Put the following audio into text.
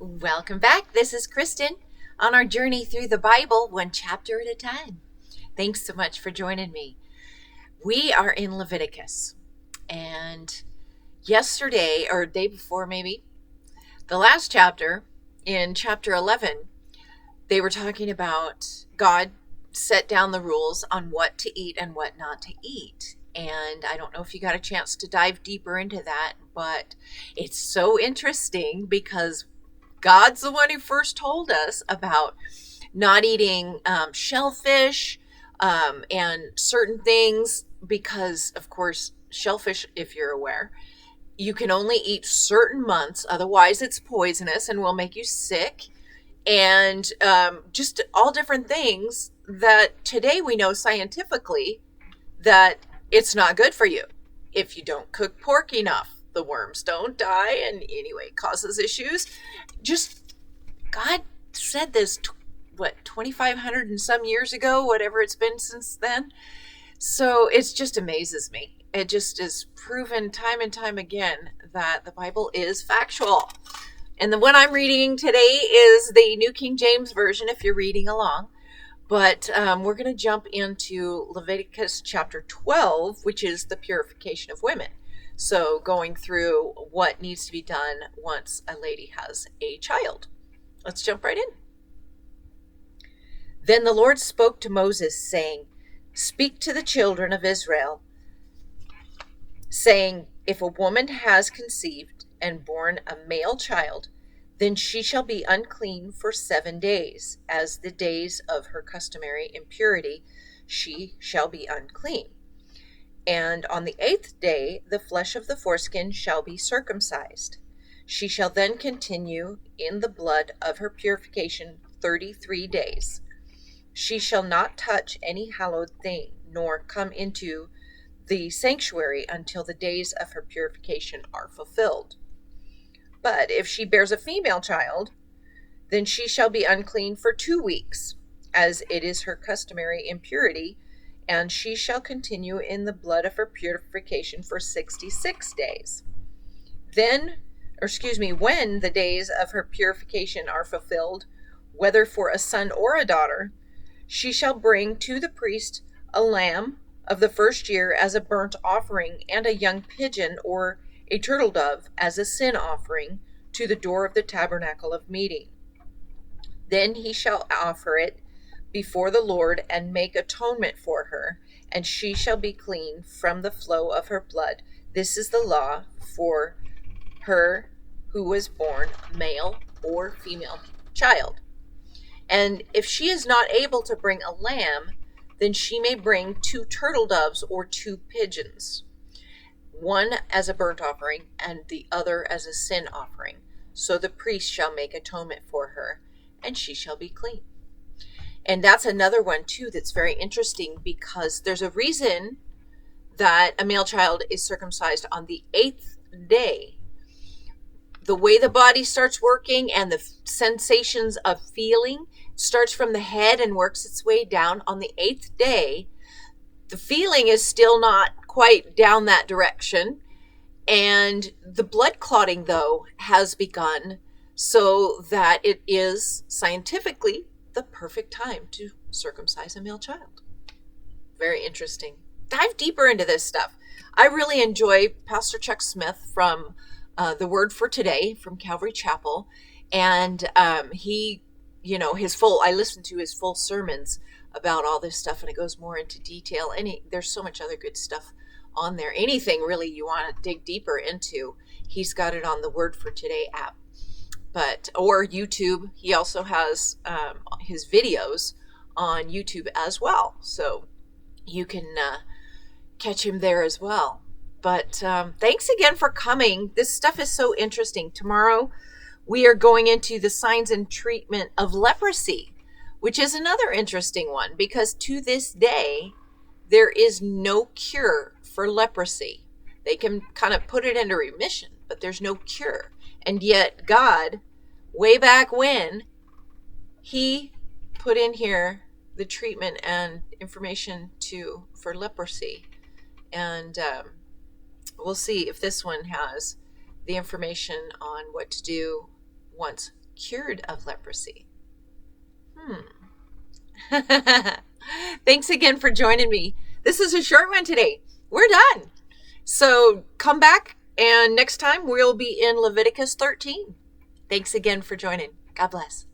Welcome back. This is Kristen on our journey through the Bible, one chapter at a time. Thanks so much for joining me. We are in Leviticus, and yesterday, or day before maybe, the last chapter, in chapter 11, they were talking about God set down the rules on what to eat and what not to eat. And I don't know if you got a chance to dive deeper into that, but it's so interesting because God's the one who first told us about not eating shellfish and certain things because, of course, shellfish, if you're aware, you can only eat certain months. Otherwise, it's poisonous and will make you sick. And just all different things that today we know scientifically that it's not good for you. If you don't cook pork enough, the worms don't die, and anyway, it causes issues. Just God said this, 2,500 and some years ago, whatever it's been since then. So it just amazes me. It just is proven time and time again that the Bible is factual. And the one I'm reading today is the New King James Version, if you're reading along. But we're going to jump into Leviticus chapter 12, which is the purification of women. So going through what needs to be done once a lady has a child. Let's jump right in. Then the Lord spoke to Moses, saying, "Speak to the children of Israel, saying, if a woman has conceived and born a male child, then she shall be unclean for 7 days. As the days of her customary impurity, she shall be unclean. And on the 8th day, the flesh of the foreskin shall be circumcised. She shall then continue in the blood of her purification 33 days. She shall not touch any hallowed thing, nor come into the sanctuary until the days of her purification are fulfilled. But if she bears a female child, then she shall be unclean for 2 weeks, as it is her customary impurity, and she shall continue in the blood of her purification for 66 days. When the days of her purification are fulfilled, whether for a son or a daughter, she shall bring to the priest a lamb of the first year as a burnt offering, and a young pigeon or a turtle dove as a sin offering to the door of the tabernacle of meeting. Then he shall offer it before the Lord and make atonement for her, and she shall be clean from the flow of her blood. This is the law for her who was born male or female child. And if she is not able to bring a lamb, then she may bring 2 turtle doves or 2 pigeons, one as a burnt offering and the other as a sin offering. So the priest shall make atonement for her, and she shall be clean. And that's another one too that's very interesting, because there's a reason that a male child is circumcised on the 8th day. The way the body starts working and the sensations of feeling starts from the head and works its way down. On the 8th day, the feeling is still not quite down that direction. And the blood clotting, though, has begun, so that it is scientifically the perfect time to circumcise a male child. Very interesting. Dive deeper into this stuff. I really enjoy Pastor Chuck Smith from The Word for Today from Calvary Chapel. And I listen to his full sermons about all this stuff, and it goes more into detail. And there's so much other good stuff on there. Anything really you want to dig deeper into, he's got it on the Word for Today app, or YouTube. He also has his videos on YouTube as well, so you can catch him there as well. But thanks again for coming. This stuff is so interesting. Tomorrow we are going into the signs and treatment of leprosy, which is another interesting one, because to this day there is no cure for leprosy. They can kind of put it into remission, but there's no cure. And yet God, way back when, he put in here the treatment and information for leprosy. And we'll see if this one has the information on what to do once cured of leprosy. Thanks again for joining me. This is a short one today. We're done. So come back, and next time we'll be in Leviticus 13. Thanks again for joining. God bless.